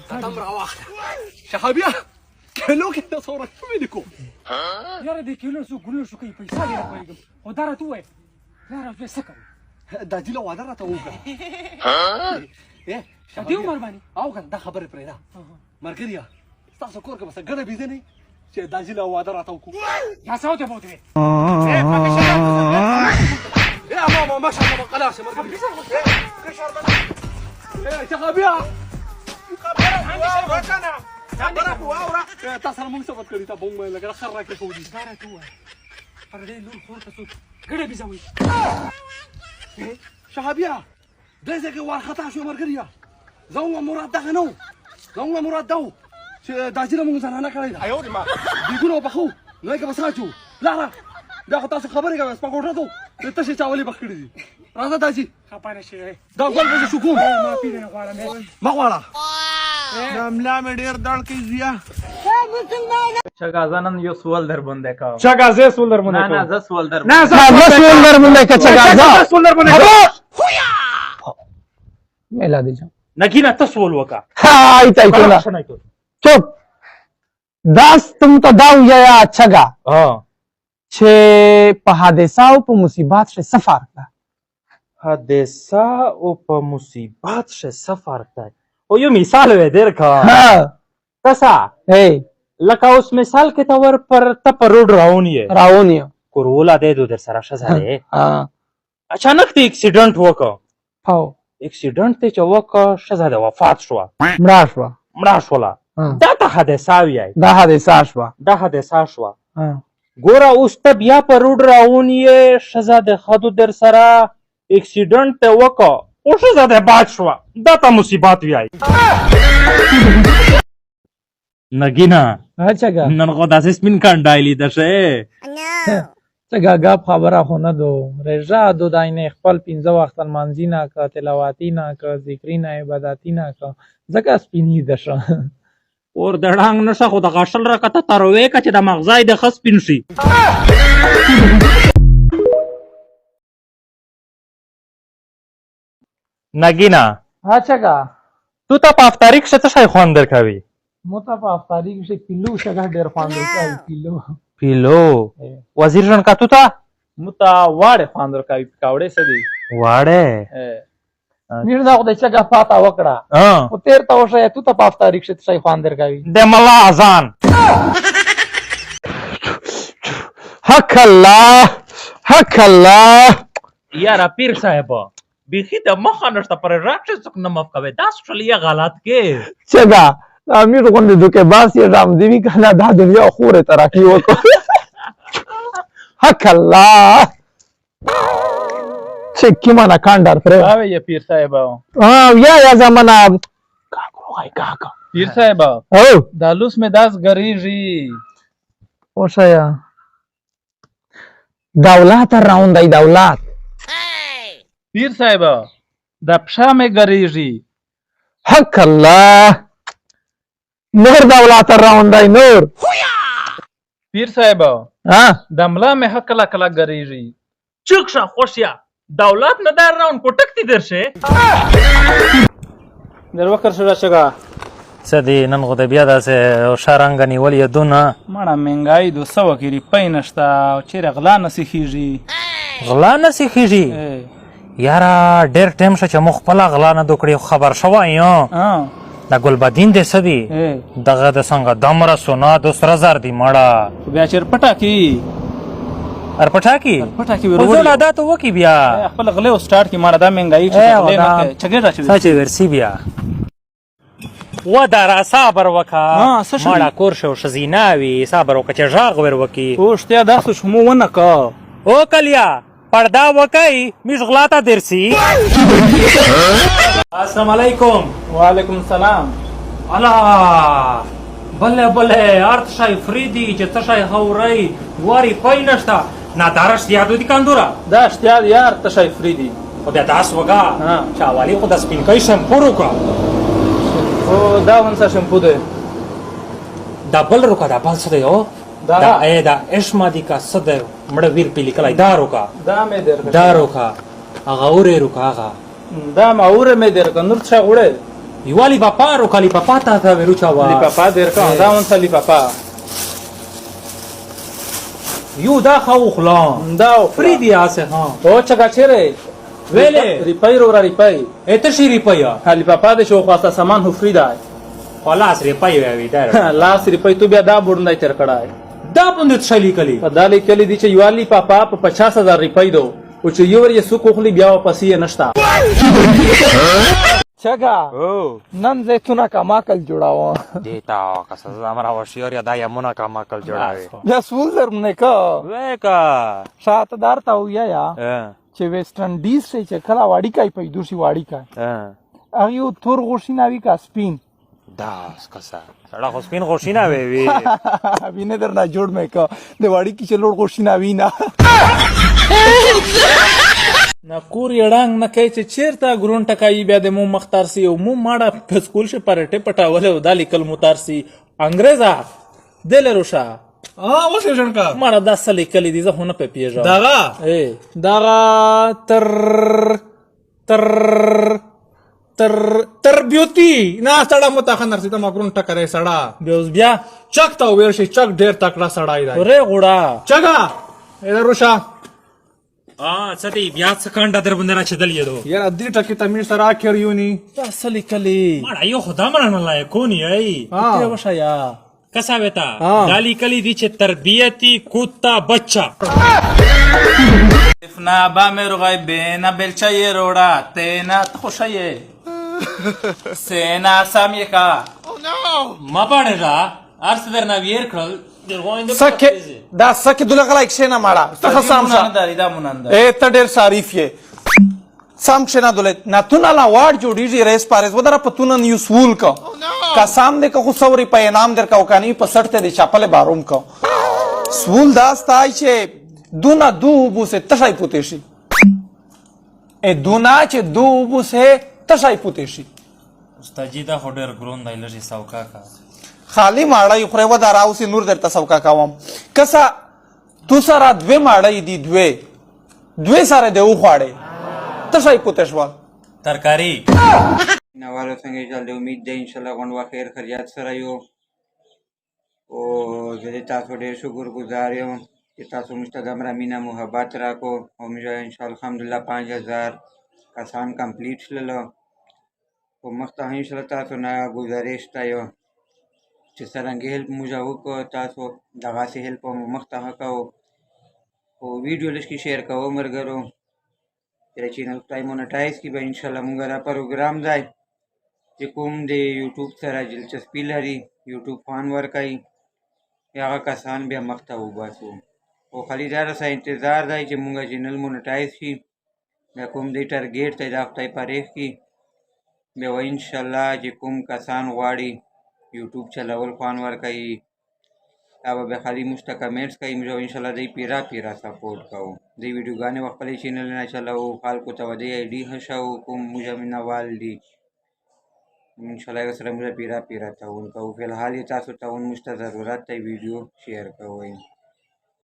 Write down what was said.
تم راواخله شهابيه کلو کې د څوره کومې لیکو یاره د کیلو څو ګلو شو کوي پیسې دې راکويګم او دا راته وای یاره په څه کوي دا دې له واده راته وکړه دې عمر باندې او کنه دا خبره پرې ده مرګریا تاسو کور کې بس ګډه بيزه نه چې دا دې له واده راته وکړو یا څه ته بوته يا ماما ما شاء الله خلاص يا مرقبي شهابيه تاسو موږ څه وکړی ته بوم لګره خر راکې خو دي دا راته وای پر دې لور خور ته څو ګډه بيزوي شهابيه دې ځکه ورختا شو مرګریا زوم مراد دغه نو زوم مراد دو چې دا چې موږ ځان نه کړی دا ایو ما دګونو بخو نو کې بساچو لا دا خو تاسو خبرې کوي سپاګوټه ته ته چې چاولې بخړې دي راځه داسي خپانه شي دا ګل به شو کوم ما پیډه غواړم ما غواړه املا مې ډیر دړ کې زیه چګازه نن یو سوال در باندې کا چګازه سول در باندې نه زه سوال در نه زه سول در باندې کا چګازه سول در باندې میلا دی جان نگینا ته سوال وکا هاي تایتولا چپ داس تم ته داو یا چګا چې په حادثه او په مصیبات شه سفر کا حادثه او په مصیبات شه سفر کا او یو مثال وې درکا ها تسا هي لکه اوس مثال کې ته ور پر ته پر روډ راونی راونی کورولا دې در سره شزاله ها اچانک ته اکسیډنټ وکړ پاو اکسیډنټ ته چې وکړ شزاله وفات شو مړه شو دا ته حادثه وی دا حادثه شو دا حادثه شو ها ګوره اوس ته بیا په روډ راونی شزا د خدو در سره اکسیډنټ ته وکړ او شزا د باد شو دا ته مصیبت وی نگینا چګا نن خو داسې سپین کانډایلی ده شه چګا غاب خبره خو نه دو رجا دو داینه خپل 15 وخت منځینا کا تلاواتینا کا ذکرینا عبادتینا کا زکه سپینی ده شه اور دړانګ نشه خو د غشل رکته تروي که چې د مغزای د خس پین شي نگینا چګا تو ته په افطاری کې څه شي خوان درکوي موتا په افطاری کې کیلو شګه ډیر خواندل کیلو پیلو وزیر جان کا تو ته موتا واړه خواندل کوي پکاوړې سدي واړه میر دا خو د چګه پاتا وکړه او تیر ته وشه تو ته په افطاری کې څه خوان درکوي د ملا اذان حق الله یاره پیر صاحب بیخي د مخه نشته پر راکشه څوک نه مف کوي دا سټرالیا غلط کې چګه امیر غوندې دوکه باس یې رام دیوی کنه دا دنیا خوره ترقی وکړه حق الله چکی مانا کاندار پر اوه یا پیر صاحب یا زمانہ کاکا پیر صاحب او دالوس میں داس گریجی اوشایا دولت راوندای دولت پیر صاحب د پښه میں گریجی حق الله نور دولت راوندای نور پیر صاحب ها دملا میں حق کلا کلا گریجی چکشا خوشیا دولت نه در راون کوټک تی درشه در وکر شو شګه سدي نن غو د بیا داسې شارنګ نیولې دونه مړه منګای 200 کې ریپای نشتا او چیرې غلا نه سیخیږي غلا نه سیخیږي یاره ډېر ټیم شو چې مخ خپل غلا نه دوکړي خبر شوی یو دا ګلبدین دې سدي دغه د څنګه دمره سونا 2000 دی مړه بیا چیر پټا کی ارپټا کی ورول عادت وکي بیا خپل غلې او سٹارټ کی مړه دا منګای چې چګې راځي سچ ورسی بیا و دا صبر وکا مړه کور شو شزیناوي صبر وکا چې ژاغ ور وکي او شته دا څه مو ونه کا او کلیا پردا وکای مشغلاتا درسی السلام علیکم وعلیکم السلام الله بله بله ارت شای فریدی چې څه شای هوري واری پاینشتا نه دارش یادو دي کاندورا دا اشتیا یار تشای فریدی او بیا داس وکا چاوالی خو د سپینکای شمپو روکا او دا ونسا شمپو ده دا بل روکا دا بل څه دی او دا ای دا اشما دی کا څه دی مړه ویر پیلی کلای دا روکا دا مې در دا روکا هغه اورې روکا هغه دا ما اوره مې در نور څه وړه Igual papá o cali papá ta veruchawa. Lipapa derka da on lipapa. Yu da khawkhla. Da Fridi ase ha. o chaga chere. Vele. Ripai ro ripai. Eta shiri paya. Lipapa de show khasta saman hu frida. Khalas re paya vi dar. Last ripai tu bia da burndai ter kadai. Da pundit shali kali. Padali kali di che yuali papa pa 50,000 ripai do. O che yuver ye su kokhli bia pasi ye nashta. Chaga. Oh. Nan zaituna ka makal judawa. Deta ka हमरा होशियार या दाया मुना का मकल जोड़ावे. Ya sul zarmne ka. वे का. Shaatdar ta uya ya. Che Western Dies che khala wadi kai pai dusi wadi kai. Agi u thor goshinavi ka spin. Das kasa. Sara gospin goshina ve. Abine der na jod me ka. De wadi ki chelo goshinavi na. Na kuri adang na kai che cherta grun takai bia de mu makhtar si o mu mada school she parate patawale udali kal mutar si angreza dele rusha. वो सेशन का Mara 10 sali kali diza hona pe pieja. दागा Daga ter beauty. ना सड़ा मता खनर सीता मकरून टकरे सड़ा Beus bia. चक ता वेर से चक ढेर तकड़ा सड़ा इधर Ore guda. चगा इधर रुशा सती ब्याज सकंडा दर बंदना चदल ये दो. यार अद्दी टकी तमीर सरा खेर यूनी 10 sali kali. मारा यो खुदा मरन लाय कोनी आई. Te washa ya. कसा बेटा. गाली कली दीचे तरबियती कुत्ता बच्चा. Ifna ba meru gai bena belcha ye roda tena khoshaye. Sena samye ka. मापाने जा. अर्स दर ना वियर खल. सके दा सके दुला कला एक्शेना मारा तखा सामसा Darida munanda. ए तडेर सारीफ ये साम क्षणा दुले ना तुनाला वार्ड जोड़ी जी रेस पारेस वदरा पतुना न्यू स्कूल का सामने का खुसवरी पे नाम दर का उकानी पसरते दे चापले बारूम का स्कूल दास ताइचे दुना दू बु से तशाई पुतेशी ए दुना चे दू बु से तशाई पुतेशी उस्ताजीदा होडर ग्रोन दाइलर सावका का. खाली माड़ा युखरे वदारा उसी नूर दर तसवका कावम कसा तू सारा द्वे माड़ा दी द्वे सारे देऊ खाड़े तशाई पुतेशवा तरकारी. नवालो संगे चल उम्मीद है इंशाल्लाह गंडवा खैर खरियात सरायो ओ जदे तासो ढेर शुक्रगुजार यो कि तासो मुस्तदम रमीना मोहब्बत राको और मुझे इंशाल्लाह अल्हम्दुलिल्लाह 5000 आसान कंप्लीट ललो ओ मख्ता इंशाल्लाह तासो ना गुजारिश तायो कि सरंगे हेल्प मुझे को तासो दगा से हेल्प मख्ता हकाओ ओ वीडियो लिस्ट शेयर करो मरगरो तेरे चैनल टाइम मोनेटाइज की भाई इंशाल्लाह मुंगरा प्रोग्राम जाए जे कोम दे यूट्यूब सरा दिलचस्पी लरी यूट्यूब फान वर्काई या कसान बे मख्ता उबासो ओ खाली दार सा इंतजार दाई जे मुंगा चैनल मोनेटाइज की या कोम दे टारगेट ते दाफ्ताई पारेख की बे व इंशाल्लाह जे कोम कसान वाड़ी यूट्यूब चलावल फान वर्काई अब बे खाली मुस्ता कमेंट्स का मुझे इंशाल्लाह दे पीरा सपोर्ट करो दे वीडियो गाने वक्फले चैनल ना चलाओ फाल को तवदे आईडी हशाओ कुम मुझे मिनवाल दी इंशाल्लाह सर मुझे पीरा था उनका फिलहाल ये तासो ताउन मुस्ता ज़रूरत है वीडियो शेयर करो।